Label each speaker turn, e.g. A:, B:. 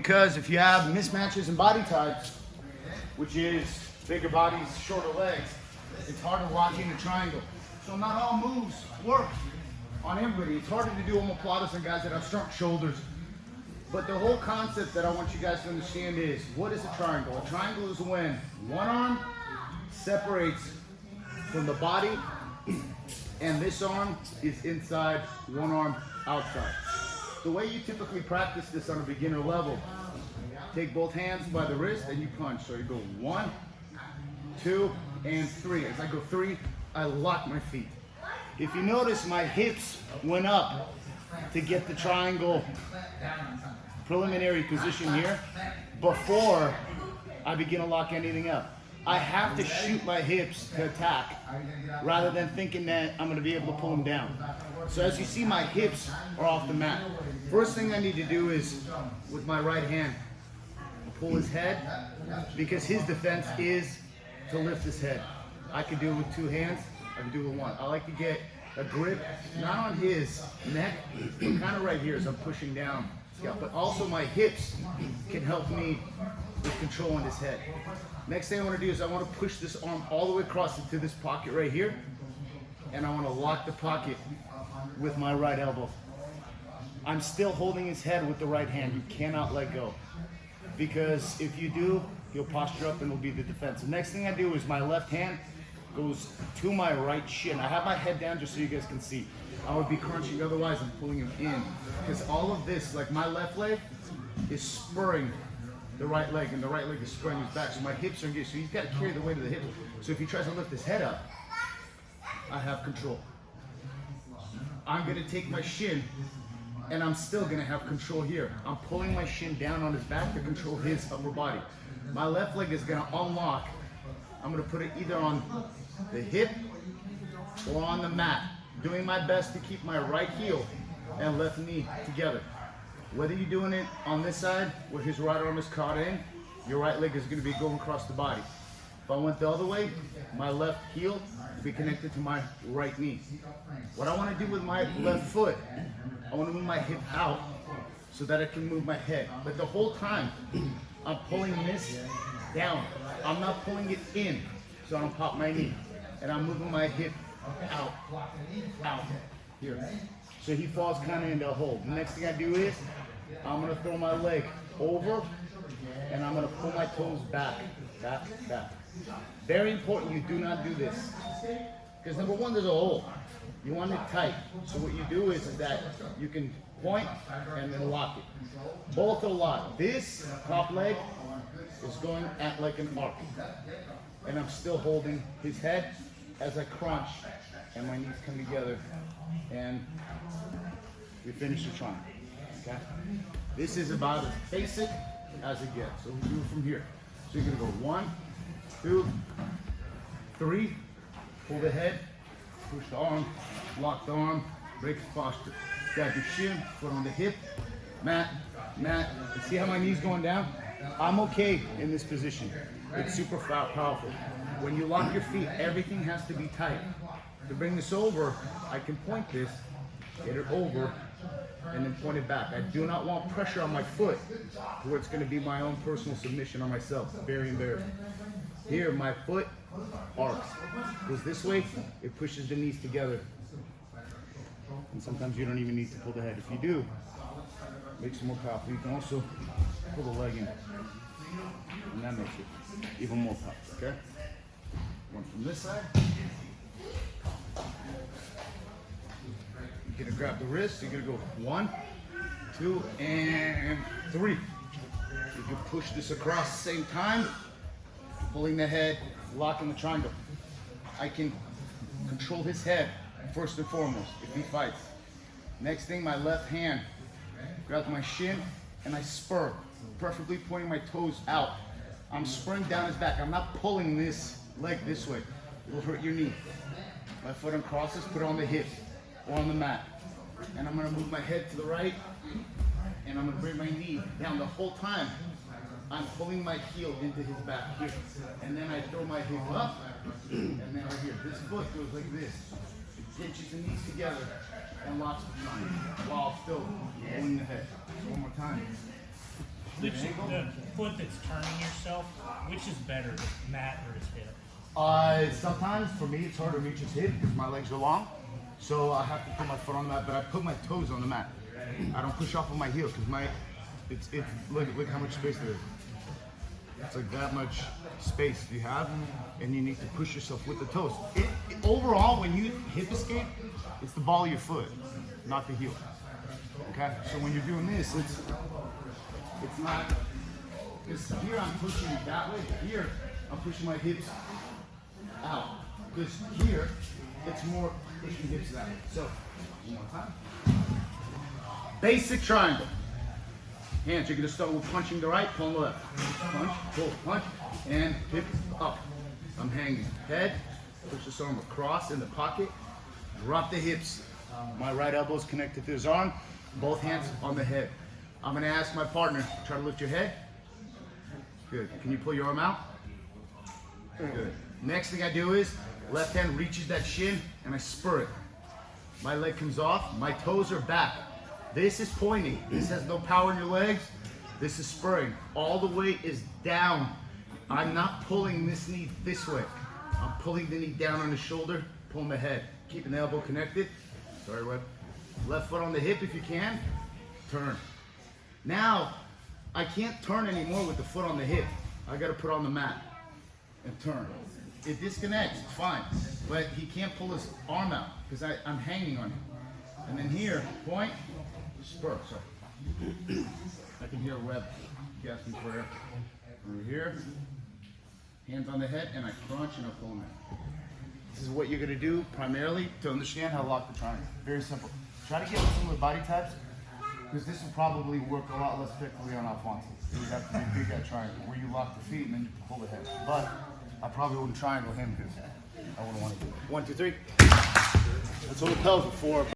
A: Because if you have mismatches in body types, which is bigger bodies, shorter legs, it's harder locking a triangle. So not all moves work on everybody. It's harder to do omoplatas on guys that have strong shoulders. But the whole concept that I want you guys to understand is, what is a triangle? A triangle is when one arm separates from the body and this arm is inside, one arm outside. The way you typically practice this on a beginner level, take both hands by the wrist and you punch. So you go 1, 2, and 3. As I go 3, I lock my feet. If you notice, my hips went up to get the triangle preliminary position here before I begin to lock anything up. I have to shoot my hips to attack rather than thinking that I'm going to be able to pull them down. So as you see, my hips are off the mat. First thing I need to do is, with my right hand, pull his head, because his defense is to lift his head. I can do it with 2 hands, I can do it with 1. I like to get a grip, not on his neck, but kind of right here as I'm pushing down, but also my hips can help me with control on his head. Next thing I want to do is I want to push this arm all the way across into this pocket right here, and I want to lock the pocket with my right elbow. I'm still holding his head with the right hand. You cannot let go, because if you do, he'll posture up and it'll be the defense. The next thing I do is my left hand goes to my right shin. I have my head down just so you guys can see. I would be crunching, otherwise I'm pulling him in, because all of this, like my left leg is spurring the right leg, and the right leg is spurring his back. So my hips are engaged, so he's got to carry the weight of the hips. So if he tries to lift his head up, I have control. I'm going to take my shin, and I'm still going to have control here. I'm pulling my shin down on his back to control his upper body. My left leg is going to unlock. I'm going to put it either on the hip or on the mat, doing my best to keep my right heel and left knee together. Whether you're doing it on this side where his right arm is caught in, your right leg is going to be going across the body. If I went the other way, my left heel will be connected to my right knee. What I want to do with my left foot, I want to move my hip out so that I can move my head. But the whole time, I'm pulling this down. I'm not pulling it in, so I don't pop my knee. And I'm moving my hip out, here. So he falls kind of into a hold. The next thing I do is, I'm going to throw my leg over, and I'm going to pull my toes back. Very important you do not do this. Because number one, there's a hole. You want it tight. So what you do is that you can point and then lock it. Both are locked. This top leg is going at like an arc. And I'm still holding his head as I crunch and my knees come together. And we finish the triangle. Okay? This is about as basic as it gets. So we do it from here. So you're going to go 1, 2, 3, pull the head, push the arm, lock the arm, break the posture. Grab your shin, foot on the hip, mat. You see how my knee's going down? I'm okay in this position. It's super powerful. When you lock your feet, everything has to be tight. To bring this over, I can point this, get it over, and then point it back. I do not want pressure on my foot where it's going to be my own personal submission on myself. Very embarrassing. Here, my foot arcs. Goes this way, it pushes the knees together. And sometimes you don't even need to pull the head. If you do, makes it more powerful. You can also pull the leg in. And that makes it even more powerful, okay? One from this side. You're gonna grab the wrist, you're gonna go 1, 2, and 3. You can push this across at the same time, pulling the head, locking the triangle. I can control his head first and foremost if he fights. Next thing, my left hand grabs my shin and I spur, preferably pointing my toes out. I'm spurring down his back. I'm not pulling this leg this way. It will hurt your knee. My foot uncrosses, put it on the hip or on the mat. And I'm gonna move my head to the right and I'm gonna bring my knee down the whole time. I'm pulling my heel into his back here. And then I throw my hip up and then right here. This foot goes like this. It pinches the knees together and locks the triangle while still holding the head. One more time.
B: Which the foot that's turning yourself, which is better, mat or his hip?
A: Sometimes for me it's hard to reach his hip because my legs are long, so I have to put my foot on the mat. But I put my toes on the mat. I don't push off of my heel because look how much space there is. It's like that much space you have, and you need to push yourself with the toes. Overall, when you hip escape, it's the ball of your foot, not the heel. Okay, so when you're doing this, it's not. Because here I'm pushing that way. Here I'm pushing my hips out. Because here it's more pushing hips that way. So one more time. Basic triangle. Hands. You're going to start with punching the right, pulling the left. Punch, pull, punch, and hip up. I'm hanging. Head. Push this arm across in the pocket. Drop the hips. My right elbow is connected to his arm. Both hands on the head. I'm going to ask my partner, try to lift your head. Good. Can you pull your arm out? Good. Next thing I do is, left hand reaches that shin and I spur it. My leg comes off, my toes are back. This is pointing. This has no power in your legs. This is spurring. All the weight is down. I'm not pulling this knee this way. I'm pulling the knee down on the shoulder, pulling the head. Keeping the elbow connected. Sorry, Webb. Left foot on the hip if you can. Turn. Now, I can't turn anymore with the foot on the hip. I gotta put on the mat and turn. It disconnects, it's fine. But he can't pull his arm out because I'm hanging on him. And then here, point, spur, sorry. I can hear Webb gasping for air. Over here, hands on the head, and I crunch and I pull him out. This is what you're gonna do primarily to understand how to lock the triangle. Very simple. Try to get with some of the body types, because this will probably work a lot less effectively on Alfonso. It would have to be a big guy triangle, where you lock the feet and then you pull the head. But I probably wouldn't triangle him because I wouldn't want to do it. 1, 2, 3. That's what the pelvic for.